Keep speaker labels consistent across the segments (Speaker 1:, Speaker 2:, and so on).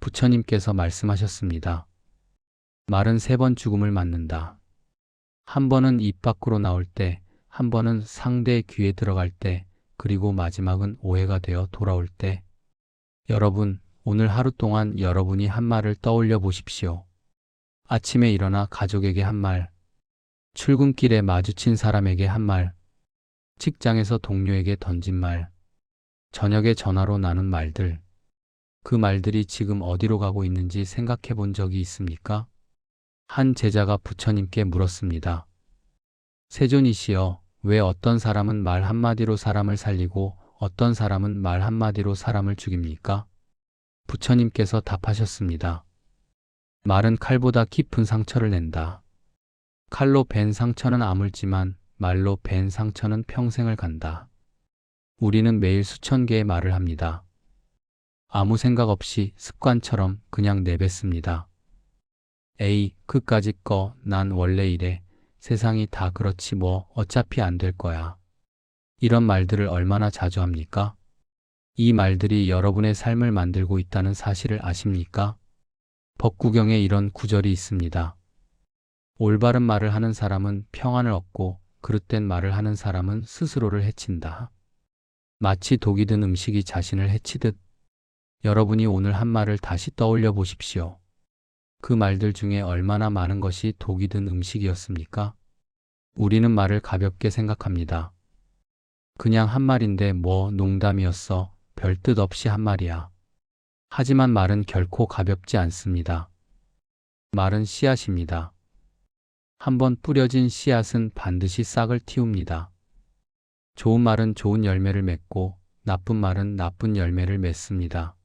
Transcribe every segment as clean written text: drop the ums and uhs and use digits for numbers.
Speaker 1: 부처님께서 말씀하셨습니다. 말은 3번 죽음을 맞는다. 한 번은 입 밖으로 나올 때, 한 번은 상대의 귀에 들어갈 때, 그리고 마지막은 오해가 되어 돌아올 때. 여러분, 오늘 하루 동안 여러분이 한 말을 떠올려 보십시오. 아침에 일어나 가족에게 한 말, 출근길에 마주친 사람에게 한 말, 직장에서 동료에게 던진 말, 저녁에 전화로 나눈 말들. 그 말들이 지금 어디로 가고 있는지 생각해 본 적이 있습니까? 한 제자가 부처님께 물었습니다. 세존이시여, 왜 어떤 사람은 말 한마디로 사람을 살리고 어떤 사람은 말 한마디로 사람을 죽입니까? 부처님께서 답하셨습니다. 말은 칼보다 깊은 상처를 낸다. 칼로 벤 상처는 아물지만 말로 벤 상처는 평생을 간다. 우리는 매일 수천 개의 말을 합니다. 아무 생각 없이 습관처럼 그냥 내뱉습니다. 에이, 그까짓 거, 난 원래 이래. 세상이 다 그렇지 뭐, 어차피 안 될 거야. 이런 말들을 얼마나 자주 합니까? 이 말들이 여러분의 삶을 만들고 있다는 사실을 아십니까? 법구경에 이런 구절이 있습니다. 올바른 말을 하는 사람은 평안을 얻고 그릇된 말을 하는 사람은 스스로를 해친다. 마치 독이 든 음식이 자신을 해치듯. 여러분이 오늘 한 말을 다시 떠올려 보십시오. 그 말들 중에 얼마나 많은 것이 독이 든 음식이었습니까? 우리는 말을 가볍게 생각합니다. 그냥 한 말인데 뭐 농담이었어. 별 뜻 없이 한 말이야. 하지만 말은 결코 가볍지 않습니다. 말은 씨앗입니다. 한번 뿌려진 씨앗은 반드시 싹을 틔웁니다. 좋은 말은 좋은 열매를 맺고 나쁜 말은 나쁜 열매를 맺습니다.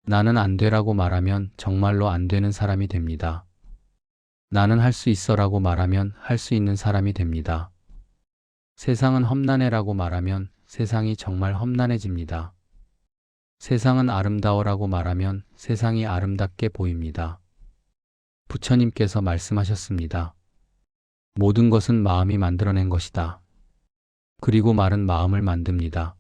Speaker 1: 나는 안 되라고 말하면 정말로 안 되는 사람이 됩니다. 나는 할 수 있어라고 말하면 할 수 있는 사람이 됩니다. 세상은 험난해라고 말하면 세상이 정말 험난해집니다. 세상은 아름다워라고 말하면 세상이 아름답게 보입니다. 부처님께서 말씀하셨습니다. 모든 것은 마음이 만들어낸 것이다. 그리고 말은 마음을 만듭니다.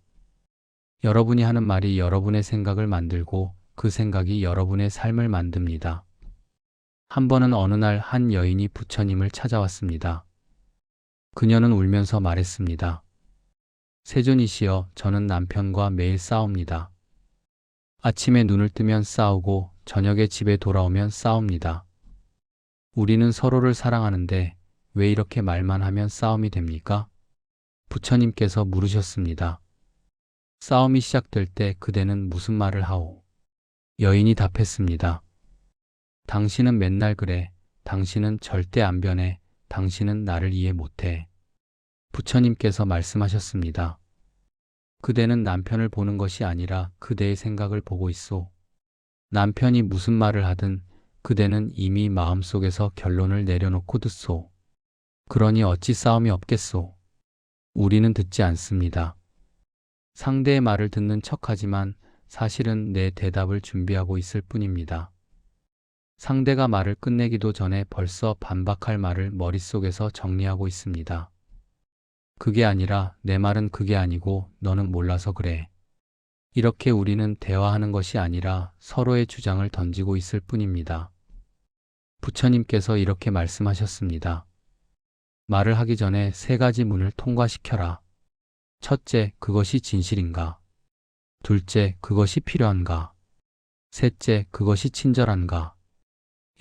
Speaker 1: 여러분이 하는 말이 여러분의 생각을 만들고 그 생각이 여러분의 삶을 만듭니다. 한 번은 어느 날 한 여인이 부처님을 찾아왔습니다. 그녀는 울면서 말했습니다. 세존이시여, 저는 남편과 매일 싸웁니다. 아침에 눈을 뜨면 싸우고 저녁에 집에 돌아오면 싸웁니다. 우리는 서로를 사랑하는데 왜 이렇게 말만 하면 싸움이 됩니까? 부처님께서 물으셨습니다. 싸움이 시작될 때 그대는 무슨 말을 하오? 여인이 답했습니다. 당신은 맨날 그래. 당신은 절대 안 변해. 당신은 나를 이해 못해. 부처님께서 말씀하셨습니다. 그대는 남편을 보는 것이 아니라 그대의 생각을 보고 있소. 남편이 무슨 말을 하든 그대는 이미 마음속에서 결론을 내려놓고 듣소. 그러니 어찌 싸움이 없겠소. 우리는 듣지 않습니다. 상대의 말을 듣는 척하지만 사실은 내 대답을 준비하고 있을 뿐입니다. 상대가 말을 끝내기도 전에 벌써 반박할 말을 머릿속에서 정리하고 있습니다. 그게 아니라 내 말은 그게 아니고 너는 몰라서 그래. 이렇게 우리는 대화하는 것이 아니라 서로의 주장을 던지고 있을 뿐입니다. 부처님께서 이렇게 말씀하셨습니다. 말을 하기 전에 3가지 문을 통과시켜라. 첫째, 그것이 진실인가? 둘째, 그것이 필요한가? 셋째, 그것이 친절한가?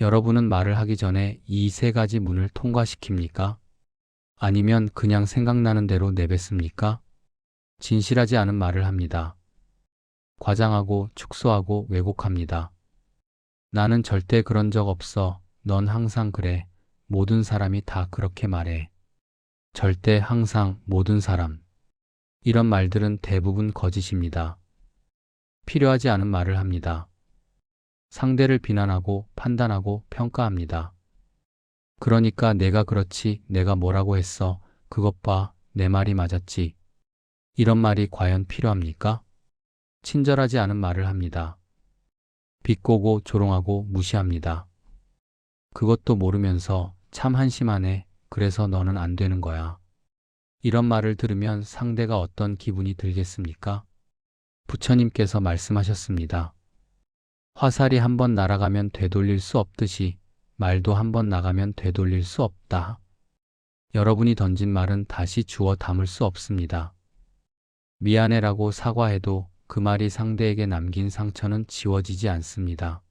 Speaker 1: 여러분은 말을 하기 전에 이 3가지 문을 통과시킵니까? 아니면 그냥 생각나는 대로 내뱉습니까? 진실하지 않은 말을 합니다. 과장하고 축소하고 왜곡합니다. 나는 절대 그런 적 없어. 넌 항상 그래. 모든 사람이 다 그렇게 말해. 절대, 항상, 모든 사람. 이런 말들은 대부분 거짓입니다. 필요하지 않은 말을 합니다. 상대를 비난하고 판단하고 평가합니다. 그러니까 내가 그렇지, 내가 뭐라고 했어, 그것 봐, 내 말이 맞았지. 이런 말이 과연 필요합니까? 친절하지 않은 말을 합니다. 비꼬고 조롱하고 무시합니다. 그것도 모르면서 참 한심하네. 그래서 너는 안 되는 거야. 이런 말을 들으면 상대가 어떤 기분이 들겠습니까? 부처님께서 말씀하셨습니다. 화살이 한번 날아가면 되돌릴 수 없듯이 말도 한번 나가면 되돌릴 수 없다. 여러분이 던진 말은 다시 주워 담을 수 없습니다. 미안해라고 사과해도 그 말이 상대에게 남긴 상처는 지워지지 않습니다.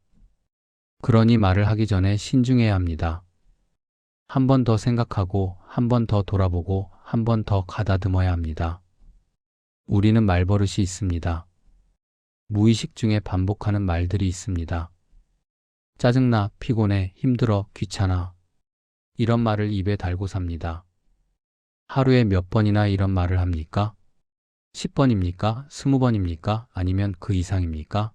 Speaker 1: 그러니 말을 하기 전에 신중해야 합니다. 한 번 더 생각하고 한 번 더 돌아보고 한 번 더 가다듬어야 합니다. 우리는 말버릇이 있습니다. 무의식 중에 반복하는 말들이 있습니다. 짜증나, 피곤해, 힘들어, 귀찮아. 이런 말을 입에 달고 삽니다. 하루에 몇 번이나 이런 말을 합니까? 10번입니까? 20번입니까? 아니면 그 이상입니까?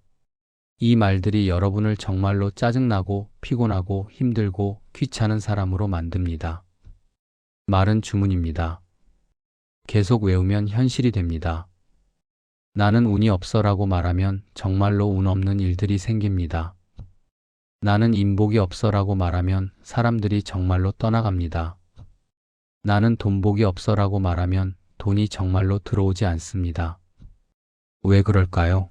Speaker 1: 이 말들이 여러분을 정말로 짜증나고 피곤하고 힘들고 귀찮은 사람으로 만듭니다. 말은 주문입니다. 계속 외우면 현실이 됩니다. 나는 운이 없어라고 말하면 정말로 운 없는 일들이 생깁니다. 나는 인복이 없어라고 말하면 사람들이 정말로 떠나갑니다. 나는 돈복이 없어라고 말하면 돈이 정말로 들어오지 않습니다. 왜 그럴까요?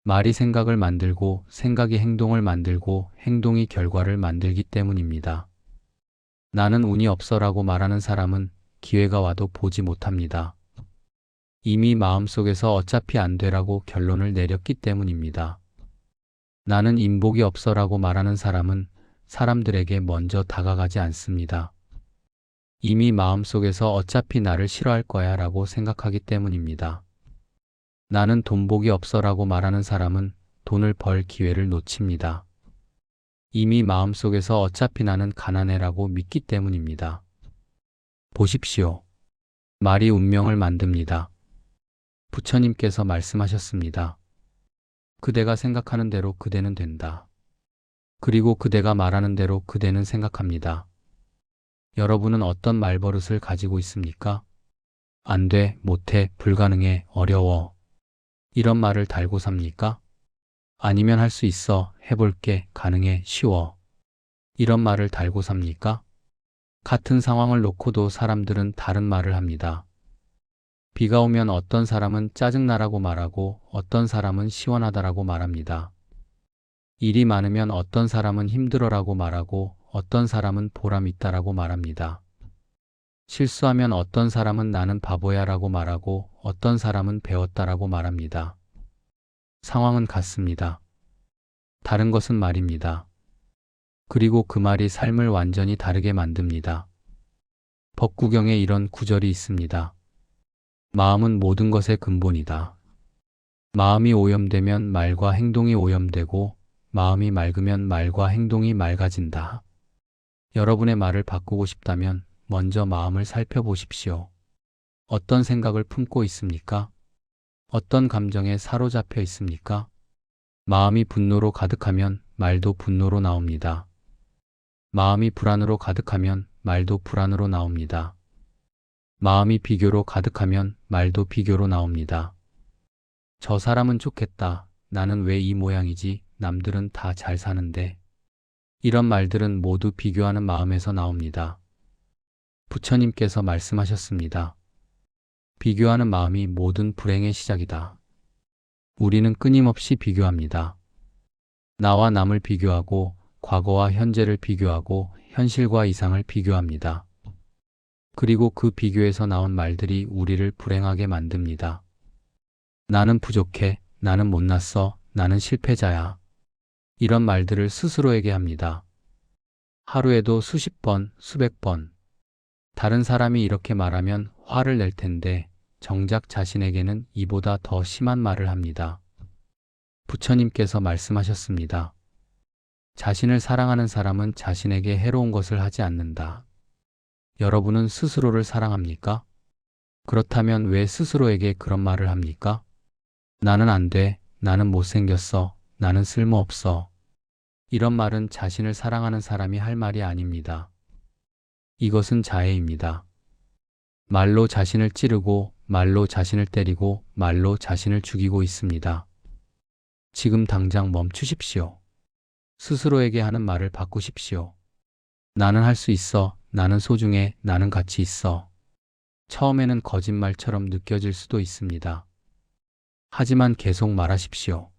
Speaker 1: 말이 생각을 만들고 생각이 행동을 만들고 행동이 결과를 만들기 때문입니다. 나는 운이 없어라고 말하는 사람은 기회가 와도 보지 못합니다. 이미 마음속에서 어차피 안 되라고 결론을 내렸기 때문입니다. 나는 인복이 없어라고 말하는 사람은 사람들에게 먼저 다가가지 않습니다. 이미 마음속에서 어차피 나를 싫어할 거야 라고 생각하기 때문입니다. 나는 돈복이 없어라고 말하는 사람은 돈을 벌 기회를 놓칩니다. 이미 마음속에서 어차피 나는 가난해라고 믿기 때문입니다. 보십시오. 말이 운명을 만듭니다. 부처님께서 말씀하셨습니다. 그대가 생각하는 대로 그대는 된다. 그리고 그대가 말하는 대로 그대는 생각합니다. 여러분은 어떤 말버릇을 가지고 있습니까? 안 돼, 못해, 불가능해, 어려워. 이런 말을 달고 삽니까? 아니면 할 수 있어, 해볼게, 가능해, 쉬워. 이런 말을 달고 삽니까? 같은 상황을 놓고도 사람들은 다른 말을 합니다. 비가 오면 어떤 사람은 짜증나라고 말하고 어떤 사람은 시원하다라고 말합니다. 일이 많으면 어떤 사람은 힘들어라고 말하고 어떤 사람은 보람 있다라고 말합니다. 실수하면 어떤 사람은 나는 바보야라고 말하고 어떤 사람은 배웠다라고 말합니다. 상황은 같습니다. 다른 것은 말입니다. 그리고 그 말이 삶을 완전히 다르게 만듭니다. 법구경에 이런 구절이 있습니다. 마음은 모든 것의 근본이다. 마음이 오염되면 말과 행동이 오염되고 마음이 맑으면 말과 행동이 맑아진다. 여러분의 말을 바꾸고 싶다면 먼저 마음을 살펴보십시오. 어떤 생각을 품고 있습니까? 어떤 감정에 사로잡혀 있습니까? 마음이 분노로 가득하면 말도 분노로 나옵니다. 마음이 불안으로 가득하면 말도 불안으로 나옵니다. 마음이 비교로 가득하면 말도 비교로 나옵니다. 저 사람은 좋겠다. 나는 왜 이 모양이지? 남들은 다 잘 사는데. 이런 말들은 모두 비교하는 마음에서 나옵니다. 부처님께서 말씀하셨습니다. 비교하는 마음이 모든 불행의 시작이다. 우리는 끊임없이 비교합니다. 나와 남을 비교하고 과거와 현재를 비교하고 현실과 이상을 비교합니다. 그리고 그 비교에서 나온 말들이 우리를 불행하게 만듭니다. 나는 부족해, 나는 못났어, 나는 실패자야. 이런 말들을 스스로에게 합니다. 하루에도 수십 번, 수백 번. 다른 사람이 이렇게 말하면 화를 낼 텐데 정작 자신에게는 이보다 더 심한 말을 합니다. 부처님께서 말씀하셨습니다. 자신을 사랑하는 사람은 자신에게 해로운 것을 하지 않는다. 여러분은 스스로를 사랑합니까? 그렇다면 왜 스스로에게 그런 말을 합니까? 나는 안 돼, 나는 못생겼어, 나는 쓸모없어. 이런 말은 자신을 사랑하는 사람이 할 말이 아닙니다. 이것은 자해입니다. 말로 자신을 찌르고 말로 자신을 때리고 말로 자신을 죽이고 있습니다. 지금 당장 멈추십시오. 스스로에게 하는 말을 바꾸십시오. 나는 할 수 있어. 나는 소중해. 나는 가치 있어. 처음에는 거짓말처럼 느껴질 수도 있습니다. 하지만 계속 말하십시오.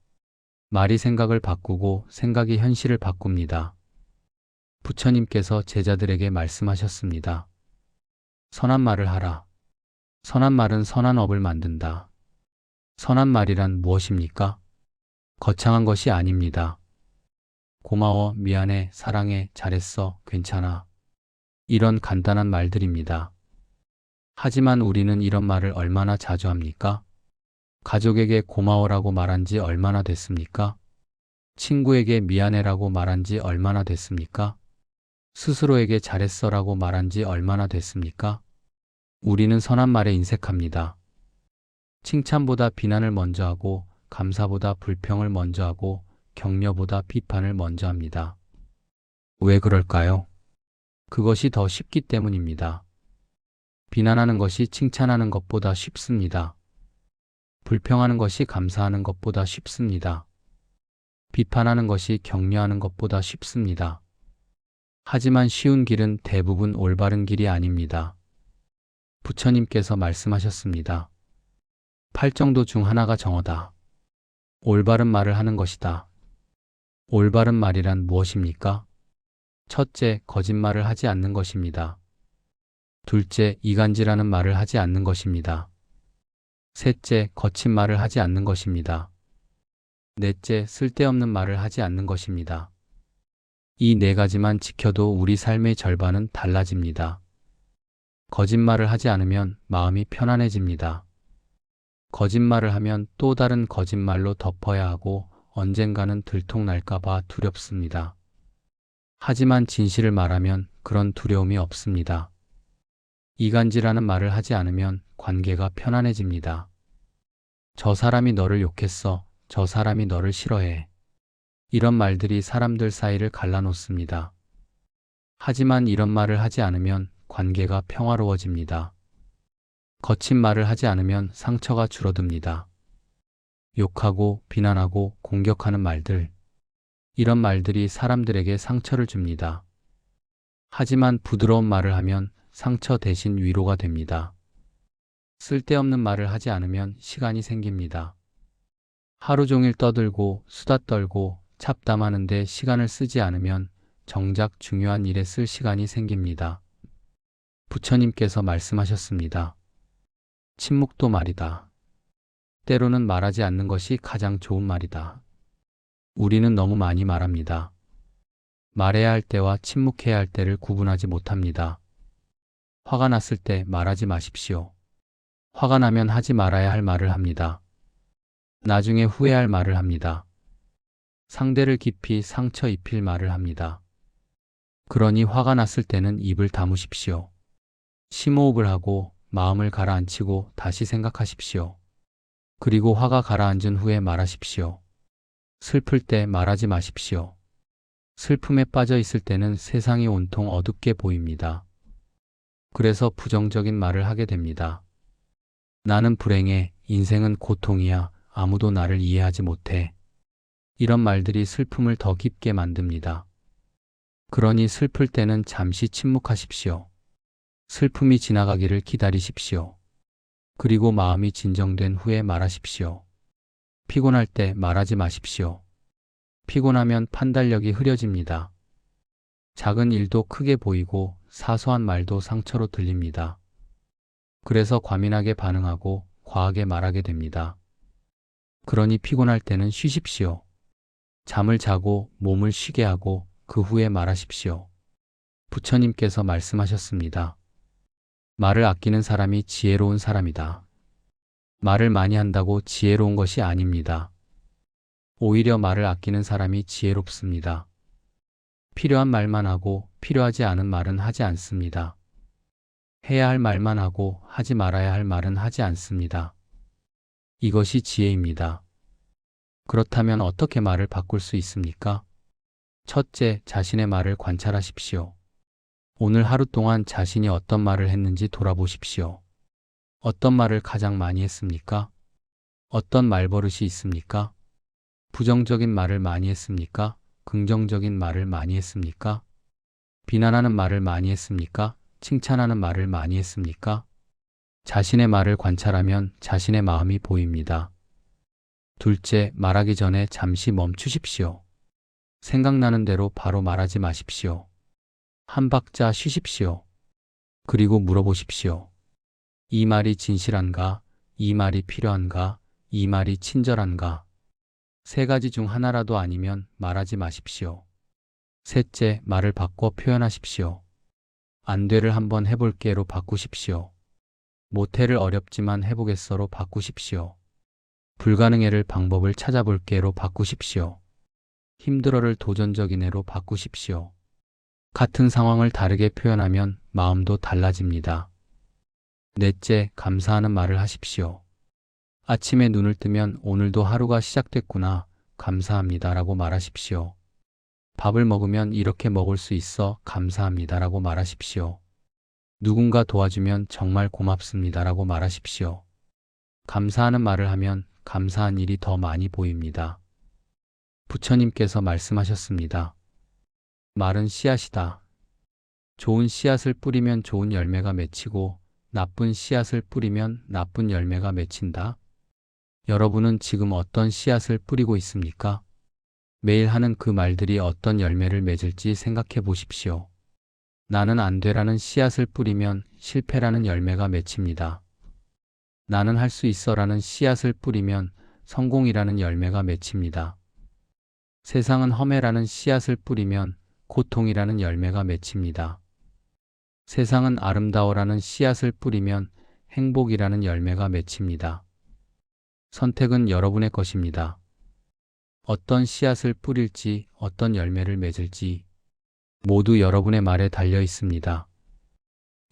Speaker 1: 말이 생각을 바꾸고 생각이 현실을 바꿉니다. 부처님께서 제자들에게 말씀하셨습니다. 선한 말을 하라. 선한 말은 선한 업을 만든다. 선한 말이란 무엇입니까? 거창한 것이 아닙니다. 고마워, 미안해, 사랑해, 잘했어, 괜찮아. 이런 간단한 말들입니다. 하지만 우리는 이런 말을 얼마나 자주 합니까? 가족에게 고마워라고 말한 지 얼마나 됐습니까? 친구에게 미안해라고 말한 지 얼마나 됐습니까? 스스로에게 잘했어라고 말한 지 얼마나 됐습니까? 우리는 선한 말에 인색합니다. 칭찬보다 비난을 먼저 하고, 감사보다 불평을 먼저 하고, 격려보다 비판을 먼저 합니다. 왜 그럴까요? 그것이 더 쉽기 때문입니다. 비난하는 것이 칭찬하는 것보다 쉽습니다. 불평하는 것이 감사하는 것보다 쉽습니다. 비판하는 것이 격려하는 것보다 쉽습니다. 하지만 쉬운 길은 대부분 올바른 길이 아닙니다. 부처님께서 말씀하셨습니다. 팔정도 중 하나가 정어다. 올바른 말을 하는 것이다. 올바른 말이란 무엇입니까? 첫째, 거짓말을 하지 않는 것입니다. 둘째, 이간질하는 말을 하지 않는 것입니다. 셋째, 거친 말을 하지 않는 것입니다. 넷째, 쓸데없는 말을 하지 않는 것입니다. 이 네 가지만 지켜도 우리 삶의 절반은 달라집니다. 거짓말을 하지 않으면 마음이 편안해집니다. 거짓말을 하면 또 다른 거짓말로 덮어야 하고 언젠가는 들통날까봐 두렵습니다. 하지만 진실을 말하면 그런 두려움이 없습니다. 이간질하는 말을 하지 않으면 관계가 편안해집니다. 저 사람이 너를 욕했어. 저 사람이 너를 싫어해. 이런 말들이 사람들 사이를 갈라놓습니다. 하지만 이런 말을 하지 않으면 관계가 평화로워집니다. 거친 말을 하지 않으면 상처가 줄어듭니다. 욕하고 비난하고 공격하는 말들, 이런 말들이 사람들에게 상처를 줍니다. 하지만 부드러운 말을 하면 상처 대신 위로가 됩니다. 쓸데없는 말을 하지 않으면 시간이 생깁니다. 하루 종일 떠들고 수다 떨고 잡담하는데 시간을 쓰지 않으면 정작 중요한 일에 쓸 시간이 생깁니다. 부처님께서 말씀하셨습니다. 침묵도 말이다. 때로는 말하지 않는 것이 가장 좋은 말이다. 우리는 너무 많이 말합니다. 말해야 할 때와 침묵해야 할 때를 구분하지 못합니다. 화가 났을 때 말하지 마십시오. 화가 나면 하지 말아야 할 말을 합니다. 나중에 후회할 말을 합니다. 상대를 깊이 상처 입힐 말을 합니다. 그러니 화가 났을 때는 입을 다무십시오. 심호흡을 하고 마음을 가라앉히고 다시 생각하십시오. 그리고 화가 가라앉은 후에 말하십시오. 슬플 때 말하지 마십시오. 슬픔에 빠져 있을 때는 세상이 온통 어둡게 보입니다. 그래서 부정적인 말을 하게 됩니다. 나는 불행해, 인생은 고통이야, 아무도 나를 이해하지 못해. 이런 말들이 슬픔을 더 깊게 만듭니다. 그러니 슬플 때는 잠시 침묵하십시오. 슬픔이 지나가기를 기다리십시오. 그리고 마음이 진정된 후에 말하십시오. 피곤할 때 말하지 마십시오. 피곤하면 판단력이 흐려집니다. 작은 일도 크게 보이고 사소한 말도 상처로 들립니다. 그래서 과민하게 반응하고 과하게 말하게 됩니다. 그러니 피곤할 때는 쉬십시오. 잠을 자고 몸을 쉬게 하고 그 후에 말하십시오. 부처님께서 말씀하셨습니다. 말을 아끼는 사람이 지혜로운 사람이다. 말을 많이 한다고 지혜로운 것이 아닙니다. 오히려 말을 아끼는 사람이 지혜롭습니다. 필요한 말만 하고 필요하지 않은 말은 하지 않습니다. 해야 할 말만 하고 하지 말아야 할 말은 하지 않습니다. 이것이 지혜입니다. 그렇다면 어떻게 말을 바꿀 수 있습니까? 첫째, 자신의 말을 관찰하십시오. 오늘 하루 동안 자신이 어떤 말을 했는지 돌아보십시오. 어떤 말을 가장 많이 했습니까? 어떤 말버릇이 있습니까? 부정적인 말을 많이 했습니까? 긍정적인 말을 많이 했습니까? 비난하는 말을 많이 했습니까? 칭찬하는 말을 많이 했습니까? 자신의 말을 관찰하면 자신의 마음이 보입니다. 둘째, 말하기 전에 잠시 멈추십시오. 생각나는 대로 바로 말하지 마십시오. 한 박자 쉬십시오. 그리고 물어보십시오. 이 말이 진실한가? 이 말이 필요한가? 이 말이 친절한가? 세 가지 중 하나라도 아니면 말하지 마십시오. 셋째, 말을 바꿔 표현하십시오. 안 돼를 한번 해볼게로 바꾸십시오. 못해를 어렵지만 해보겠어로 바꾸십시오. 불가능해를 방법을 찾아볼게로 바꾸십시오. 힘들어를 도전적이네로 바꾸십시오. 같은 상황을 다르게 표현하면 마음도 달라집니다. 넷째, 감사하는 말을 하십시오. 아침에 눈을 뜨면 오늘도 하루가 시작됐구나, 감사합니다 라고 말하십시오. 밥을 먹으면 이렇게 먹을 수 있어 감사합니다 라고 말하십시오. 누군가 도와주면 정말 고맙습니다 라고 말하십시오. 감사하는 말을 하면 감사한 일이 더 많이 보입니다. 부처님께서 말씀하셨습니다. 말은 씨앗이다. 좋은 씨앗을 뿌리면 좋은 열매가 맺히고 나쁜 씨앗을 뿌리면 나쁜 열매가 맺힌다. 여러분은 지금 어떤 씨앗을 뿌리고 있습니까? 매일 하는 그 말들이 어떤 열매를 맺을지 생각해 보십시오. 나는 안 돼라는 씨앗을 뿌리면 실패라는 열매가 맺힙니다. 나는 할 수 있어라는 씨앗을 뿌리면 성공이라는 열매가 맺힙니다. 세상은 험해라는 씨앗을 뿌리면 고통이라는 열매가 맺힙니다. 세상은 아름다워라는 씨앗을 뿌리면 행복이라는 열매가 맺힙니다. 선택은 여러분의 것입니다. 어떤 씨앗을 뿌릴지, 어떤 열매를 맺을지 모두 여러분의 말에 달려 있습니다.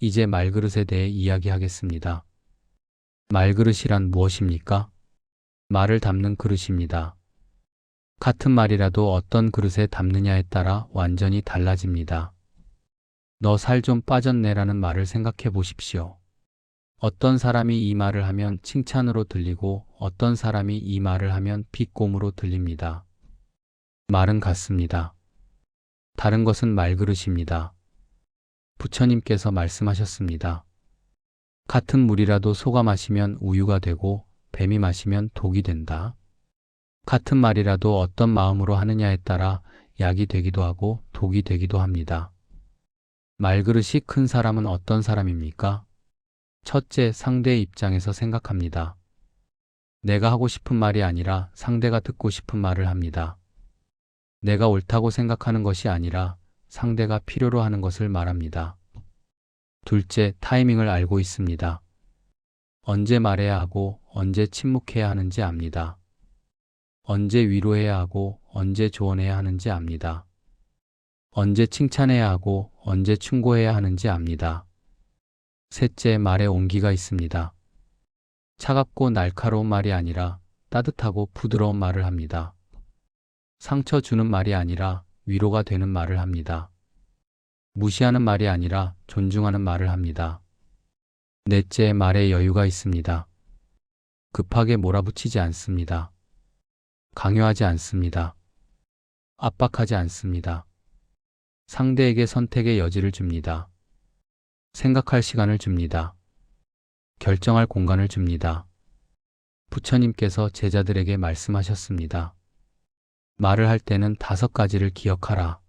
Speaker 1: 이제 말그릇에 대해 이야기하겠습니다. 말그릇이란 무엇입니까? 말을 담는 그릇입니다. 같은 말이라도 어떤 그릇에 담느냐에 따라 완전히 달라집니다. 너 살 좀 빠졌네라는 말을 생각해 보십시오. 어떤 사람이 이 말을 하면 칭찬으로 들리고 어떤 사람이 이 말을 하면 비꼬음으로 들립니다. 말은 같습니다. 다른 것은 말그릇입니다. 부처님께서 말씀하셨습니다. 같은 물이라도 소가 마시면 우유가 되고 뱀이 마시면 독이 된다. 같은 말이라도 어떤 마음으로 하느냐에 따라 약이 되기도 하고 독이 되기도 합니다. 말그릇이 큰 사람은 어떤 사람입니까? 첫째, 상대의 입장에서 생각합니다. 내가 하고 싶은 말이 아니라 상대가 듣고 싶은 말을 합니다. 내가 옳다고 생각하는 것이 아니라 상대가 필요로 하는 것을 말합니다. 둘째, 타이밍을 알고 있습니다. 언제 말해야 하고 언제 침묵해야 하는지 압니다. 언제 위로해야 하고 언제 조언해야 하는지 압니다. 언제 칭찬해야 하고 언제 충고해야 하는지 압니다. 셋째, 말에 온기가 있습니다. 차갑고 날카로운 말이 아니라 따뜻하고 부드러운 말을 합니다. 상처 주는 말이 아니라 위로가 되는 말을 합니다. 무시하는 말이 아니라 존중하는 말을 합니다. 넷째, 말에 여유가 있습니다. 급하게 몰아붙이지 않습니다. 강요하지 않습니다. 압박하지 않습니다. 상대에게 선택의 여지를 줍니다. 생각할 시간을 줍니다. 결정할 공간을 줍니다. 부처님께서 제자들에게 말씀하셨습니다. 말을 할 때는 5가지를 기억하라.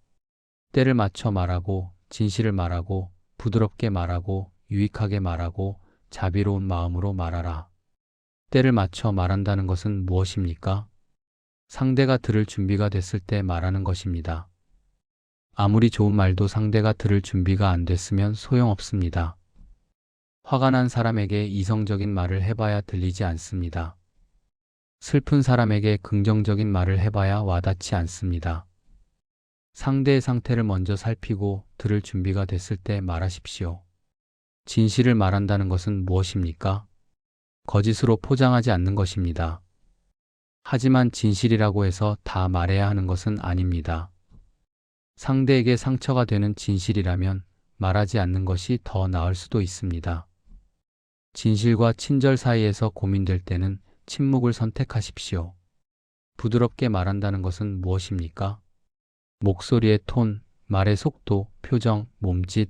Speaker 1: 때를 맞춰 말하고, 진실을 말하고, 부드럽게 말하고, 유익하게 말하고, 자비로운 마음으로 말하라. 때를 맞춰 말한다는 것은 무엇입니까? 상대가 들을 준비가 됐을 때 말하는 것입니다. 아무리 좋은 말도 상대가 들을 준비가 안 됐으면 소용없습니다. 화가 난 사람에게 이성적인 말을 해봐야 들리지 않습니다. 슬픈 사람에게 긍정적인 말을 해봐야 와닿지 않습니다. 상대의 상태를 먼저 살피고 들을 준비가 됐을 때 말하십시오. 진실을 말한다는 것은 무엇입니까? 거짓으로 포장하지 않는 것입니다. 하지만 진실이라고 해서 다 말해야 하는 것은 아닙니다. 상대에게 상처가 되는 진실이라면 말하지 않는 것이 더 나을 수도 있습니다. 진실과 친절 사이에서 고민될 때는 침묵을 선택하십시오. 부드럽게 말한다는 것은 무엇입니까? 목소리의 톤, 말의 속도, 표정, 몸짓,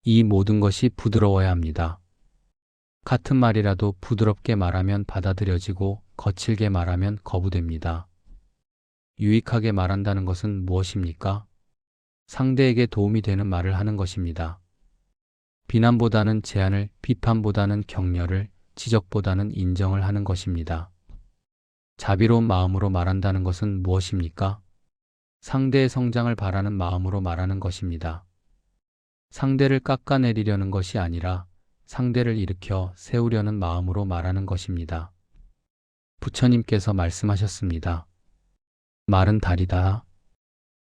Speaker 1: 이 모든 것이 부드러워야 합니다. 같은 말이라도 부드럽게 말하면 받아들여지고 거칠게 말하면 거부됩니다. 유익하게 말한다는 것은 무엇입니까? 상대에게 도움이 되는 말을 하는 것입니다. 비난보다는 제안을, 비판보다는 격려를, 지적보다는 인정을 하는 것입니다. 자비로운 마음으로 말한다는 것은 무엇입니까? 상대의 성장을 바라는 마음으로 말하는 것입니다. 상대를 깎아내리려는 것이 아니라 상대를 일으켜 세우려는 마음으로 말하는 것입니다. 부처님께서 말씀하셨습니다. 말은 달이다.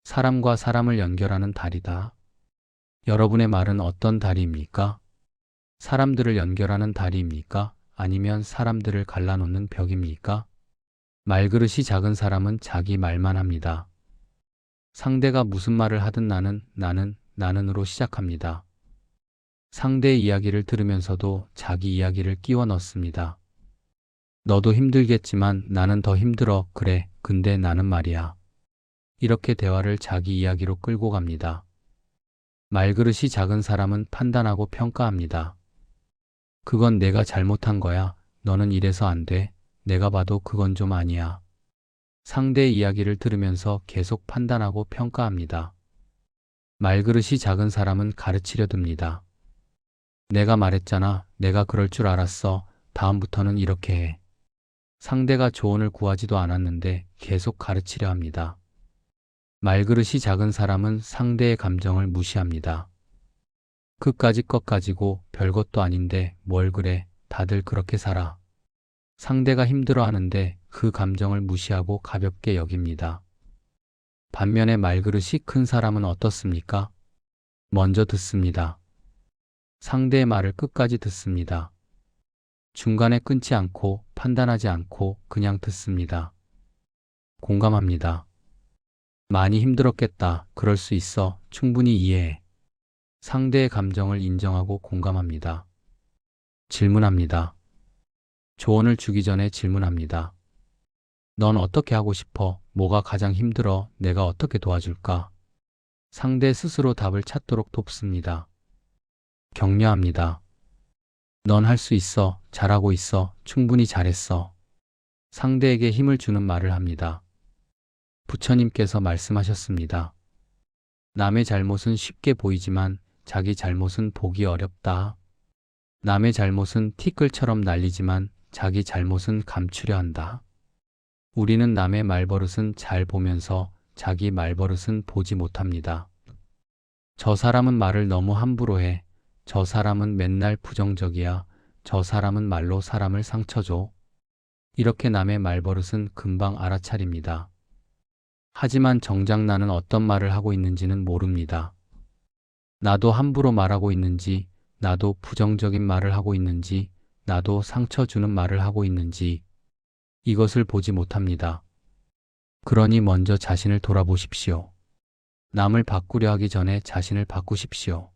Speaker 1: 사람과 사람을 연결하는 달이다. 여러분의 말은 어떤 다리입니까? 사람들을 연결하는 다리입니까? 아니면 사람들을 갈라놓는 벽입니까? 말그릇이 작은 사람은 자기 말만 합니다. 상대가 무슨 말을 하든 나는으로 시작합니다. 상대의 이야기를 들으면서도 자기 이야기를 끼워 넣습니다. 너도 힘들겠지만 나는 더 힘들어. 그래, 근데 나는 말이야. 이렇게 대화를 자기 이야기로 끌고 갑니다. 말그릇이 작은 사람은 판단하고 평가합니다. 그건 내가 잘못한 거야. 너는 이래서 안 돼. 내가 봐도 그건 좀 아니야. 상대의 이야기를 들으면서 계속 판단하고 평가합니다. 말그릇이 작은 사람은 가르치려 듭니다. 내가 말했잖아. 내가 그럴 줄 알았어. 다음부터는 이렇게 해. 상대가 조언을 구하지도 않았는데 계속 가르치려 합니다. 말그릇이 작은 사람은 상대의 감정을 무시합니다. 그까짓 것 가지고 별것도 아닌데 뭘 그래. 다들 그렇게 살아. 상대가 힘들어하는데 그 감정을 무시하고 가볍게 여깁니다. 반면에 말그릇이 큰 사람은 어떻습니까? 먼저 듣습니다. 상대의 말을 끝까지 듣습니다. 중간에 끊지 않고 판단하지 않고 그냥 듣습니다. 공감합니다. 많이 힘들었겠다. 그럴 수 있어. 충분히 이해해. 상대의 감정을 인정하고 공감합니다. 질문합니다. 조언을 주기 전에 질문합니다. 넌 어떻게 하고 싶어? 뭐가 가장 힘들어? 내가 어떻게 도와줄까? 상대 스스로 답을 찾도록 돕습니다. 격려합니다. 넌 할 수 있어. 잘하고 있어. 충분히 잘했어. 상대에게 힘을 주는 말을 합니다. 부처님께서 말씀하셨습니다. 남의 잘못은 쉽게 보이지만 자기 잘못은 보기 어렵다. 남의 잘못은 티끌처럼 날리지만 자기 잘못은 감추려 한다. 우리는 남의 말버릇은 잘 보면서 자기 말버릇은 보지 못합니다. 저 사람은 말을 너무 함부로 해. 저 사람은 맨날 부정적이야. 저 사람은 말로 사람을 상처 줘. 이렇게 남의 말버릇은 금방 알아차립니다. 하지만 정작 나는 어떤 말을 하고 있는지는 모릅니다. 나도 함부로 말하고 있는지, 나도 부정적인 말을 하고 있는지, 나도 상처 주는 말을 하고 있는지 이것을 보지 못합니다. 그러니 먼저 자신을 돌아보십시오. 남을 바꾸려 하기 전에 자신을 바꾸십시오.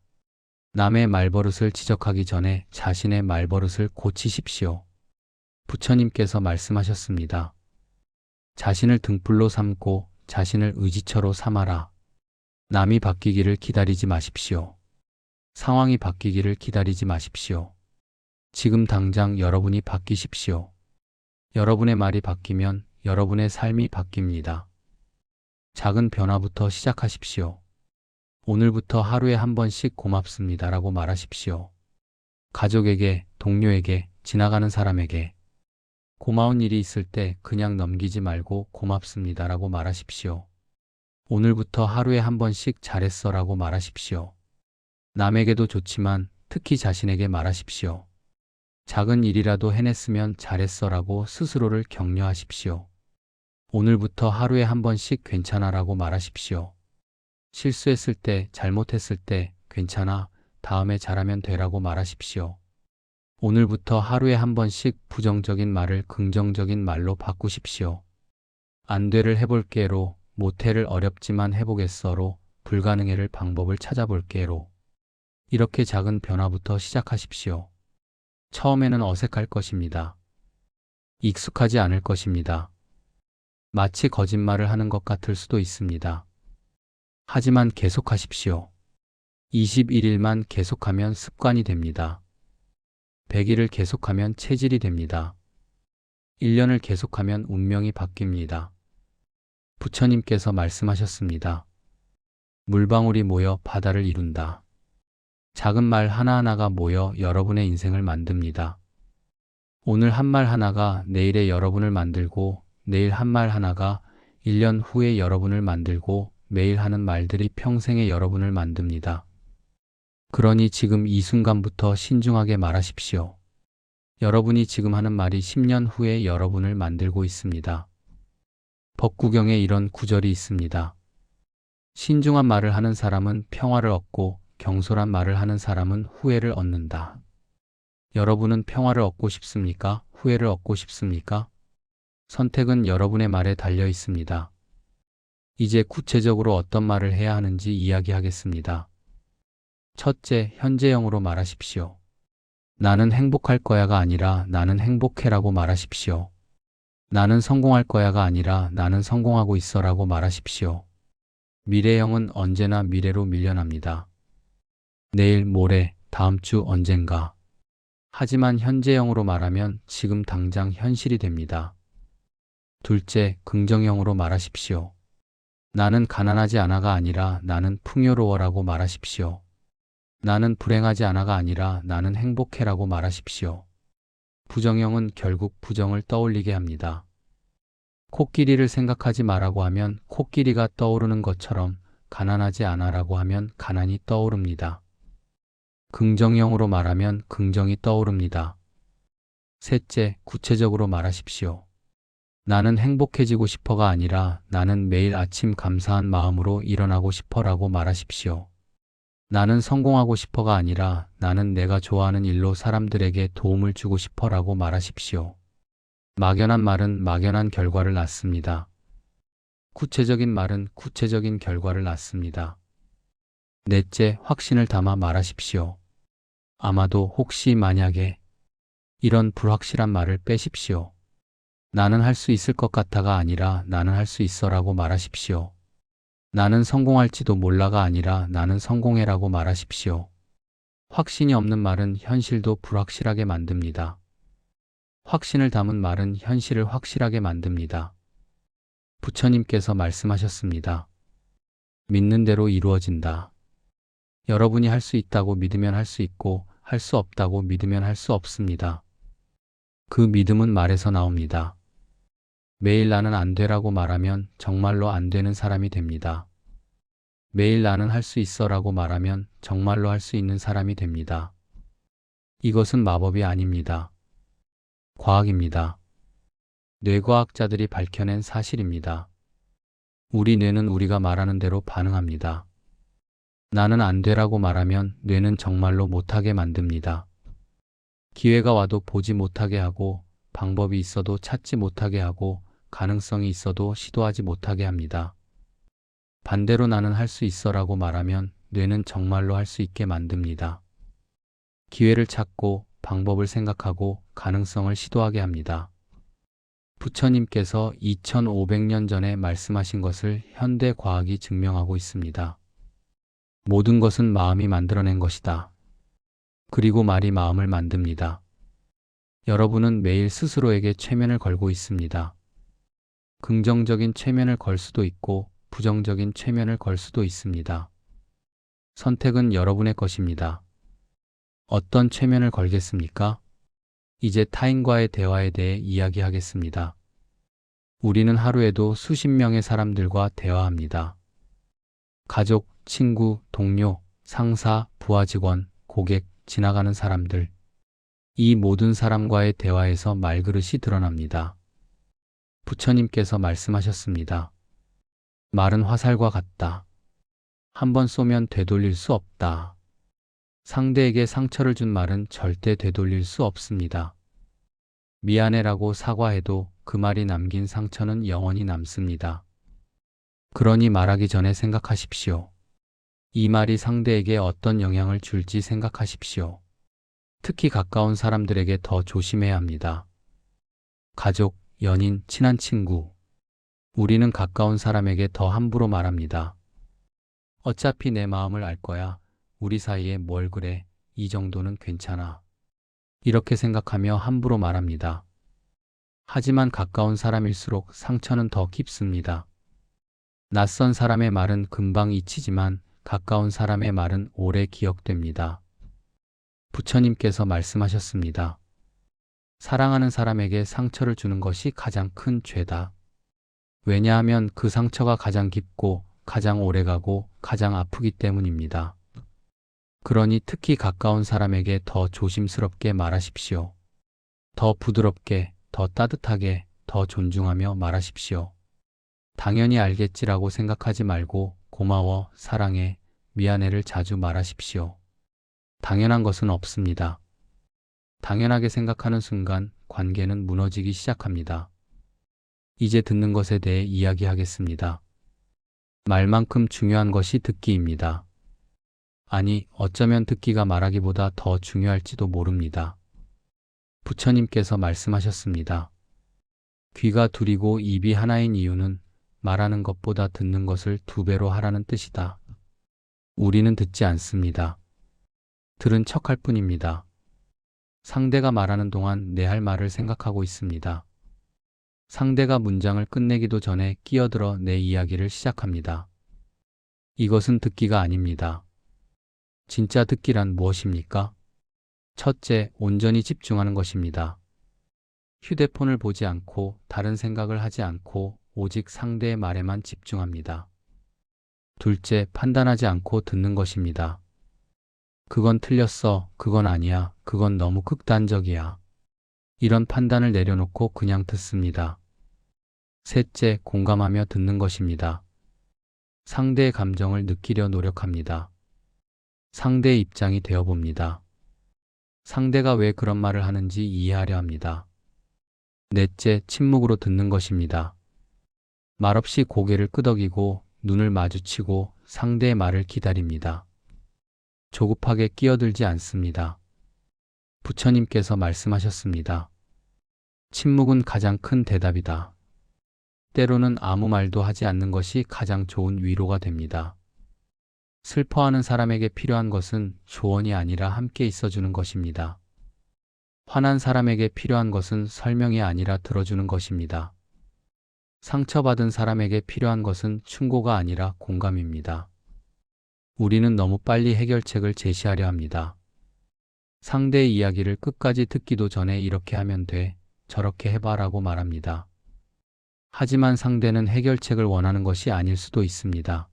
Speaker 1: 남의 말버릇을 지적하기 전에 자신의 말버릇을 고치십시오. 부처님께서 말씀하셨습니다. 자신을 등불로 삼고 자신을 의지처로 삼아라. 남이 바뀌기를 기다리지 마십시오. 상황이 바뀌기를 기다리지 마십시오. 지금 당장 여러분이 바뀌십시오. 여러분의 말이 바뀌면 여러분의 삶이 바뀝니다. 작은 변화부터 시작하십시오. 오늘부터 하루에 한 번씩 고맙습니다라고 말하십시오. 가족에게, 동료에게, 지나가는 사람에게 고마운 일이 있을 때 그냥 넘기지 말고 고맙습니다라고 말하십시오. 오늘부터 하루에 한 번씩 잘했어라고 말하십시오. 남에게도 좋지만 특히 자신에게 말하십시오. 작은 일이라도 해냈으면 잘했어라고 스스로를 격려하십시오. 오늘부터 하루에 한 번씩 괜찮아라고 말하십시오. 실수했을 때, 잘못했을 때 괜찮아, 다음에 잘하면 되라고 말하십시오. 오늘부터 하루에 한 번씩 부정적인 말을 긍정적인 말로 바꾸십시오. 안 돼를 해볼게로, 못해를 어렵지만 해보겠어로, 불가능해를 방법을 찾아볼게로. 이렇게 작은 변화부터 시작하십시오. 처음에는 어색할 것입니다. 익숙하지 않을 것입니다. 마치 거짓말을 하는 것 같을 수도 있습니다. 하지만 계속하십시오. 21일만 계속하면 습관이 됩니다. 100일을 계속하면 체질이 됩니다. 1년을 계속하면 운명이 바뀝니다. 부처님께서 말씀하셨습니다. 물방울이 모여 바다를 이룬다. 작은 말 하나하나가 모여 여러분의 인생을 만듭니다. 오늘 한 말 하나가 내일의 여러분을 만들고, 내일 한 말 하나가 1년 후에 여러분을 만들고, 매일 하는 말들이 평생의 여러분을 만듭니다. 그러니 지금 이 순간부터 신중하게 말하십시오. 여러분이 지금 하는 말이 10년 후에 여러분을 만들고 있습니다. 법구경에 이런 구절이 있습니다. 신중한 말을 하는 사람은 평화를 얻고 경솔한 말을 하는 사람은 후회를 얻는다. 여러분은 평화를 얻고 싶습니까? 후회를 얻고 싶습니까? 선택은 여러분의 말에 달려 있습니다. 이제 구체적으로 어떤 말을 해야 하는지 이야기하겠습니다. 첫째, 현재형으로 말하십시오. 나는 행복할 거야가 아니라 나는 행복해라고 말하십시오. 나는 성공할 거야가 아니라 나는 성공하고 있어라고 말하십시오. 미래형은 언제나 미래로 밀려납니다. 내일, 모레, 다음 주 언젠가. 하지만 현재형으로 말하면 지금 당장 현실이 됩니다. 둘째, 긍정형으로 말하십시오. 나는 가난하지 않아가 아니라 나는 풍요로워라고 말하십시오. 나는 불행하지 않아가 아니라 나는 행복해라고 말하십시오. 부정형은 결국 부정을 떠올리게 합니다. 코끼리를 생각하지 마라고 하면 코끼리가 떠오르는 것처럼 가난하지 않아라고 하면 가난이 떠오릅니다. 긍정형으로 말하면 긍정이 떠오릅니다. 셋째, 구체적으로 말하십시오. 나는 행복해지고 싶어가 아니라 나는 매일 아침 감사한 마음으로 일어나고 싶어라고 말하십시오. 나는 성공하고 싶어가 아니라 나는 내가 좋아하는 일로 사람들에게 도움을 주고 싶어라고 말하십시오. 막연한 말은 막연한 결과를 낳습니다. 구체적인 말은 구체적인 결과를 낳습니다. 넷째, 확신을 담아 말하십시오. 아마도 혹시 만약에 이런 불확실한 말을 빼십시오. 나는 할 수 있을 것 같아가 아니라 나는 할 수 있어라고 말하십시오. 나는 성공할지도 몰라가 아니라 나는 성공해라고 말하십시오. 확신이 없는 말은 현실도 불확실하게 만듭니다. 확신을 담은 말은 현실을 확실하게 만듭니다. 부처님께서 말씀하셨습니다. 믿는 대로 이루어진다. 여러분이 할 수 있다고 믿으면 할 수 있고 할 수 없다고 믿으면 할 수 없습니다. 그 믿음은 말에서 나옵니다. 매일 나는 안 되라고 말하면 정말로 안 되는 사람이 됩니다. 매일 나는 할 수 있어라고 말하면 정말로 할 수 있는 사람이 됩니다. 이것은 마법이 아닙니다. 과학입니다. 뇌과학자들이 밝혀낸 사실입니다. 우리 뇌는 우리가 말하는 대로 반응합니다. 나는 안 되라고 말하면 뇌는 정말로 못하게 만듭니다. 기회가 와도 보지 못하게 하고 방법이 있어도 찾지 못하게 하고 가능성이 있어도 시도하지 못하게 합니다. 반대로 나는 할 수 있어라고 말하면 뇌는 정말로 할 수 있게 만듭니다. 기회를 찾고 방법을 생각하고 가능성을 시도하게 합니다. 부처님께서 2500년 전에 말씀하신 것을 현대 과학이 증명하고 있습니다. 모든 것은 마음이 만들어낸 것이다. 그리고 말이 마음을 만듭니다. 여러분은 매일 스스로에게 최면을 걸고 있습니다. 긍정적인 최면을 걸 수도 있고 부정적인 최면을 걸 수도 있습니다. 선택은 여러분의 것입니다. 어떤 최면을 걸겠습니까? 이제 타인과의 대화에 대해 이야기하겠습니다. 우리는 하루에도 수십 명의 사람들과 대화합니다. 가족, 친구, 동료, 상사, 부하 직원, 고객, 지나가는 사람들. 이 모든 사람과의 대화에서 말그릇이 드러납니다. 부처님께서 말씀하셨습니다. 말은 화살과 같다. 한 번 쏘면 되돌릴 수 없다. 상대에게 상처를 준 말은 절대 되돌릴 수 없습니다. 미안해라고 사과해도 그 말이 남긴 상처는 영원히 남습니다. 그러니 말하기 전에 생각하십시오. 이 말이 상대에게 어떤 영향을 줄지 생각하십시오. 특히 가까운 사람들에게 더 조심해야 합니다. 가족, 연인, 친한 친구. 우리는 가까운 사람에게 더 함부로 말합니다. 어차피 내 마음을 알 거야. 우리 사이에 뭘 그래. 이 정도는 괜찮아. 이렇게 생각하며 함부로 말합니다. 하지만 가까운 사람일수록 상처는 더 깊습니다. 낯선 사람의 말은 금방 잊히지만 가까운 사람의 말은 오래 기억됩니다. 부처님께서 말씀하셨습니다. 사랑하는 사람에게 상처를 주는 것이 가장 큰 죄다. 왜냐하면 그 상처가 가장 깊고 가장 오래가고 가장 아프기 때문입니다. 그러니 특히 가까운 사람에게 더 조심스럽게 말하십시오. 더 부드럽게, 더 따뜻하게, 더 존중하며 말하십시오. 당연히 알겠지라고 생각하지 말고 고마워, 사랑해, 미안해를 자주 말하십시오. 당연한 것은 없습니다. 당연하게 생각하는 순간 관계는 무너지기 시작합니다. 이제 듣는 것에 대해 이야기하겠습니다. 말만큼 중요한 것이 듣기입니다. 아니, 어쩌면 듣기가 말하기보다 더 중요할지도 모릅니다. 부처님께서 말씀하셨습니다. 귀가 둘이고 입이 하나인 이유는 말하는 것보다 듣는 것을 2배로 하라는 뜻이다. 우리는 듣지 않습니다. 들은 척할 뿐입니다. 상대가 말하는 동안 내 할 말을 생각하고 있습니다. 상대가 문장을 끝내기도 전에 끼어들어 내 이야기를 시작합니다. 이것은 듣기가 아닙니다. 진짜 듣기란 무엇입니까? 첫째, 온전히 집중하는 것입니다. 휴대폰을 보지 않고 다른 생각을 하지 않고 오직 상대의 말에만 집중합니다. 둘째, 판단하지 않고 듣는 것입니다. 그건 틀렸어, 그건 아니야, 그건 너무 극단적이야. 이런 판단을 내려놓고 그냥 듣습니다. 셋째, 공감하며 듣는 것입니다. 상대의 감정을 느끼려 노력합니다. 상대의 입장이 되어봅니다. 상대가 왜 그런 말을 하는지 이해하려 합니다. 넷째, 침묵으로 듣는 것입니다. 말없이 고개를 끄덕이고 눈을 마주치고 상대의 말을 기다립니다. 조급하게 끼어들지 않습니다. 부처님께서 말씀하셨습니다. 침묵은 가장 큰 대답이다. 때로는 아무 말도 하지 않는 것이 가장 좋은 위로가 됩니다. 슬퍼하는 사람에게 필요한 것은 조언이 아니라 함께 있어주는 것입니다. 화난 사람에게 필요한 것은 설명이 아니라 들어주는 것입니다. 상처받은 사람에게 필요한 것은 충고가 아니라 공감입니다. 우리는 너무 빨리 해결책을 제시하려 합니다. 상대의 이야기를 끝까지 듣기도 전에 이렇게 하면 돼, 저렇게 해봐라고 말합니다. 하지만 상대는 해결책을 원하는 것이 아닐 수도 있습니다.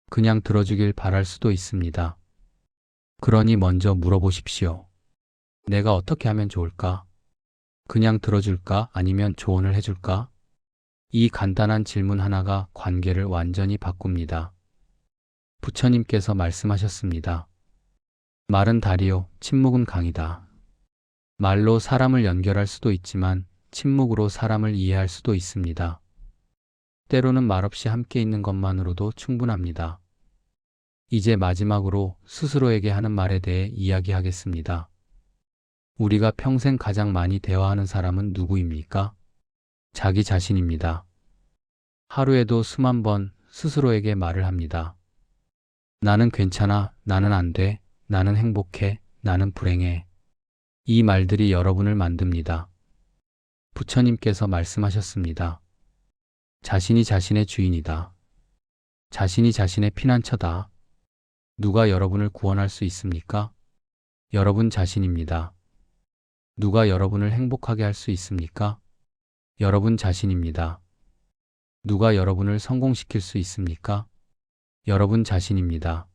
Speaker 1: 그냥 들어주길 바랄 수도 있습니다. 그러니 먼저 물어보십시오. 내가 어떻게 하면 좋을까? 그냥 들어줄까? 아니면 조언을 해줄까? 이 간단한 질문 하나가 관계를 완전히 바꿉니다. 부처님께서 말씀하셨습니다. 말은 다리요, 침묵은 강이다. 말로 사람을 연결할 수도 있지만 침묵으로 사람을 이해할 수도 있습니다. 때로는 말없이 함께 있는 것만으로도 충분합니다. 이제 마지막으로 스스로에게 하는 말에 대해 이야기하겠습니다. 우리가 평생 가장 많이 대화하는 사람은 누구입니까? 자기 자신입니다. 하루에도 수만 번 스스로에게 말을 합니다. 나는 괜찮아, 나는 안 돼, 나는 행복해, 나는 불행해. 이 말들이 여러분을 만듭니다. 부처님께서 말씀하셨습니다. 자신이 자신의 주인이다. 자신이 자신의 피난처다. 누가 여러분을 구원할 수 있습니까? 여러분 자신입니다. 누가 여러분을 행복하게 할 수 있습니까? 여러분 자신입니다. 누가 여러분을 성공시킬 수 있습니까? 여러분 자신입니다.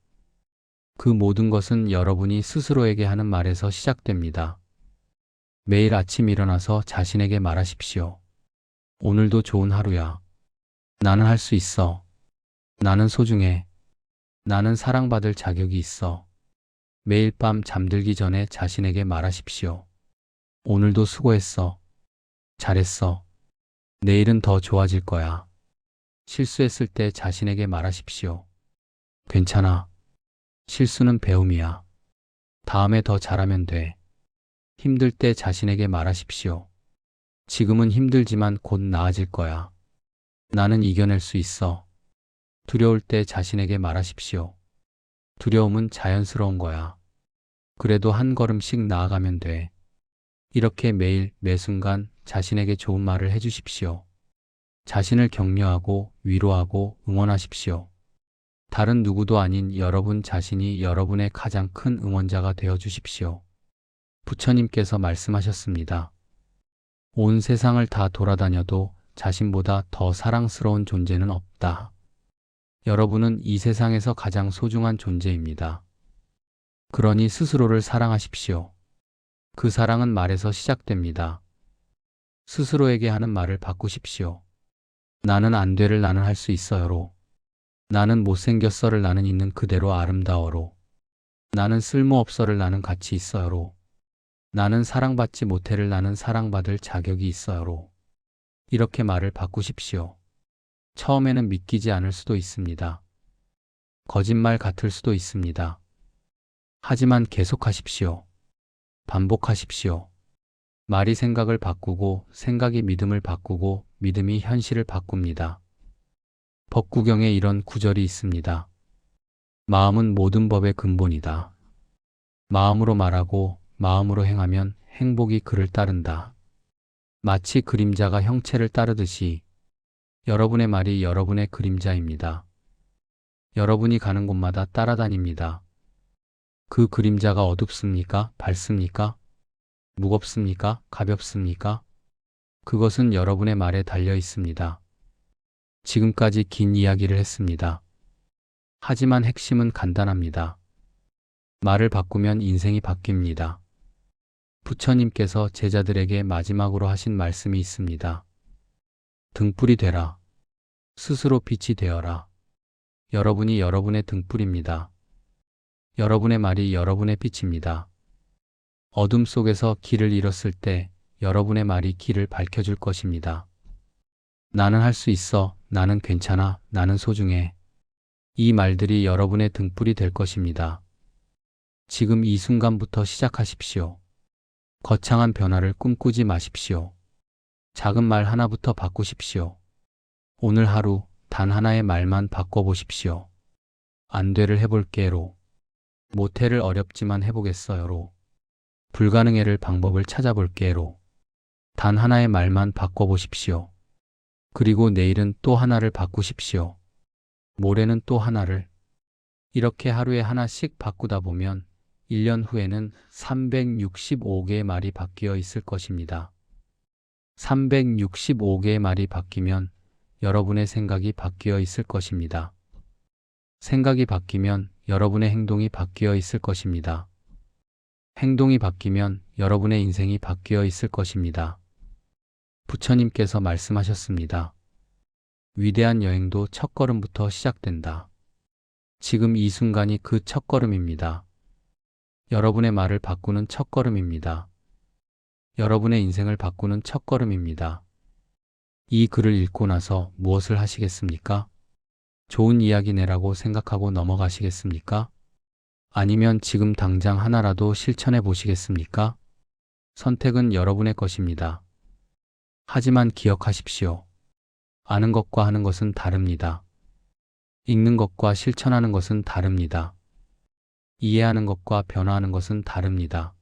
Speaker 1: 그 모든 것은 여러분이 스스로에게 하는 말에서 시작됩니다. 매일 아침 일어나서 자신에게 말하십시오. 오늘도 좋은 하루야. 나는 할 수 있어. 나는 소중해. 나는 사랑받을 자격이 있어. 매일 밤 잠들기 전에 자신에게 말하십시오. 오늘도 수고했어. 잘했어. 내일은 더 좋아질 거야. 실수했을 때 자신에게 말하십시오. 괜찮아. 실수는 배움이야. 다음에 더 잘하면 돼. 힘들 때 자신에게 말하십시오. 지금은 힘들지만 곧 나아질 거야. 나는 이겨낼 수 있어. 두려울 때 자신에게 말하십시오. 두려움은 자연스러운 거야. 그래도 한 걸음씩 나아가면 돼. 이렇게 매일 매 순간 자신에게 좋은 말을 해주십시오. 자신을 격려하고 위로하고 응원하십시오. 다른 누구도 아닌 여러분 자신이 여러분의 가장 큰 응원자가 되어 주십시오. 부처님께서 말씀하셨습니다. 온 세상을 다 돌아다녀도 자신보다 더 사랑스러운 존재는 없다. 여러분은 이 세상에서 가장 소중한 존재입니다. 그러니 스스로를 사랑하십시오. 그 사랑은 말에서 시작됩니다. 스스로에게 하는 말을 바꾸십시오. 나는 안 돼를 나는 할 수 있어요로. 나는 못생겼어를 나는 있는 그대로 아름다워로. 나는 쓸모없어를 나는 가치 있어요로. 나는 사랑받지 못해를 나는 사랑받을 자격이 있어요로. 이렇게 말을 바꾸십시오. 처음에는 믿기지 않을 수도 있습니다. 거짓말 같을 수도 있습니다. 하지만 계속하십시오. 반복하십시오. 말이 생각을 바꾸고 생각이 믿음을 바꾸고 믿음이 현실을 바꿉니다. 법구경에 이런 구절이 있습니다. 마음은 모든 법의 근본이다. 마음으로 말하고 마음으로 행하면 행복이 그를 따른다. 마치 그림자가 형체를 따르듯이 여러분의 말이 여러분의 그림자입니다. 여러분이 가는 곳마다 따라다닙니다. 그 그림자가 어둡습니까? 밝습니까? 무겁습니까? 가볍습니까? 그것은 여러분의 말에 달려 있습니다. 지금까지 긴 이야기를 했습니다. 하지만 핵심은 간단합니다. 말을 바꾸면 인생이 바뀝니다. 부처님께서 제자들에게 마지막으로 하신 말씀이 있습니다. 등불이 되라. 스스로 빛이 되어라. 여러분이 여러분의 등불입니다. 여러분의 말이 여러분의 빛입니다. 어둠 속에서 길을 잃었을 때 여러분의 말이 길을 밝혀줄 것입니다. 나는 할 수 있어. 나는 괜찮아. 나는 소중해. 이 말들이 여러분의 등불이 될 것입니다. 지금 이 순간부터 시작하십시오. 거창한 변화를 꿈꾸지 마십시오. 작은 말 하나부터 바꾸십시오. 오늘 하루 단 하나의 말만 바꿔보십시오. 안 돼를 해볼게로. 못해를 어렵지만 해보겠어요로. 불가능해를 방법을 찾아볼게로. 단 하나의 말만 바꿔보십시오. 그리고 내일은 또 하나를 바꾸십시오. 모레는 또 하나를. 이렇게 하루에 하나씩 바꾸다 보면 1년 후에는 365개의 말이 바뀌어 있을 것입니다. 365개의 말이 바뀌면 여러분의 생각이 바뀌어 있을 것입니다. 생각이 바뀌면 여러분의 행동이 바뀌어 있을 것입니다. 행동이 바뀌면 여러분의 인생이 바뀌어 있을 것입니다. 부처님께서 말씀하셨습니다. 위대한 여행도 첫걸음부터 시작된다. 지금 이 순간이 그 첫걸음입니다. 여러분의 말을 바꾸는 첫걸음입니다. 여러분의 인생을 바꾸는 첫걸음입니다. 이 글을 읽고 나서 무엇을 하시겠습니까? 좋은 이야기 내라고 생각하고 넘어가시겠습니까? 아니면 지금 당장 하나라도 실천해 보시겠습니까? 선택은 여러분의 것입니다. 하지만 기억하십시오. 아는 것과 하는 것은 다릅니다. 읽는 것과 실천하는 것은 다릅니다. 이해하는 것과 변화하는 것은 다릅니다.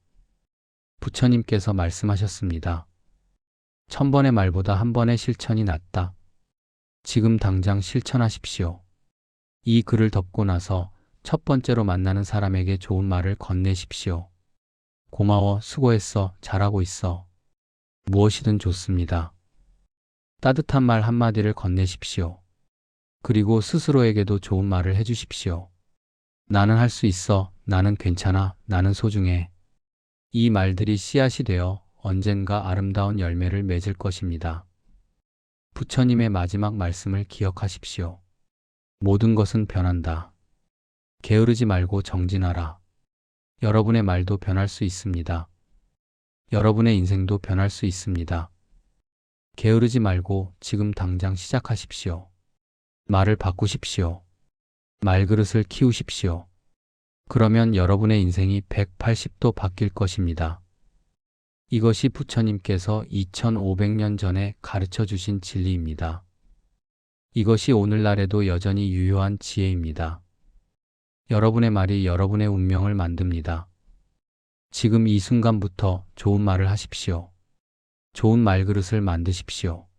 Speaker 1: 부처님께서 말씀하셨습니다. 1000번의 말보다 한 번의 실천이 낫다. 지금 당장 실천하십시오. 이 글을 덮고 나서 첫 번째로 만나는 사람에게 좋은 말을 건네십시오. 고마워, 수고했어, 잘하고 있어. 무엇이든 좋습니다. 따뜻한 말 한마디를 건네십시오. 그리고 스스로에게도 좋은 말을 해주십시오. 나는 할 수 있어. 나는 괜찮아. 나는 소중해. 이 말들이 씨앗이 되어 언젠가 아름다운 열매를 맺을 것입니다. 부처님의 마지막 말씀을 기억하십시오. 모든 것은 변한다. 게으르지 말고 정진하라. 여러분의 말도 변할 수 있습니다. 여러분의 인생도 변할 수 있습니다. 게으르지 말고 지금 당장 시작하십시오. 말을 바꾸십시오. 말그릇을 키우십시오. 그러면 여러분의 인생이 180도 바뀔 것입니다. 이것이 부처님께서 2500년 전에 가르쳐 주신 진리입니다. 이것이 오늘날에도 여전히 유효한 지혜입니다. 여러분의 말이 여러분의 운명을 만듭니다. 지금 이 순간부터 좋은 말을 하십시오. 좋은 말그릇을 만드십시오.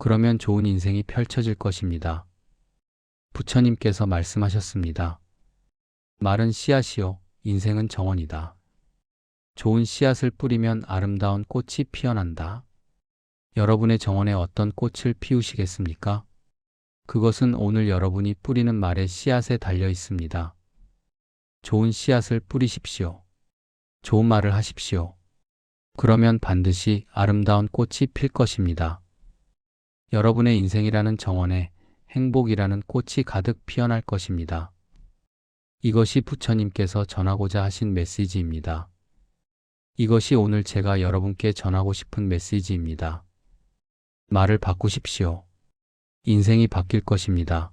Speaker 1: 그러면 좋은 인생이 펼쳐질 것입니다. 부처님께서 말씀하셨습니다. 말은 씨앗이요, 인생은 정원이다. 좋은 씨앗을 뿌리면 아름다운 꽃이 피어난다. 여러분의 정원에 어떤 꽃을 피우시겠습니까? 그것은 오늘 여러분이 뿌리는 말의 씨앗에 달려 있습니다. 좋은 씨앗을 뿌리십시오. 좋은 말을 하십시오. 그러면 반드시 아름다운 꽃이 필 것입니다. 여러분의 인생이라는 정원에 행복이라는 꽃이 가득 피어날 것입니다. 이것이 부처님께서 전하고자 하신 메시지입니다. 이것이 오늘 제가 여러분께 전하고 싶은 메시지입니다. 말을 바꾸십시오. 인생이 바뀔 것입니다.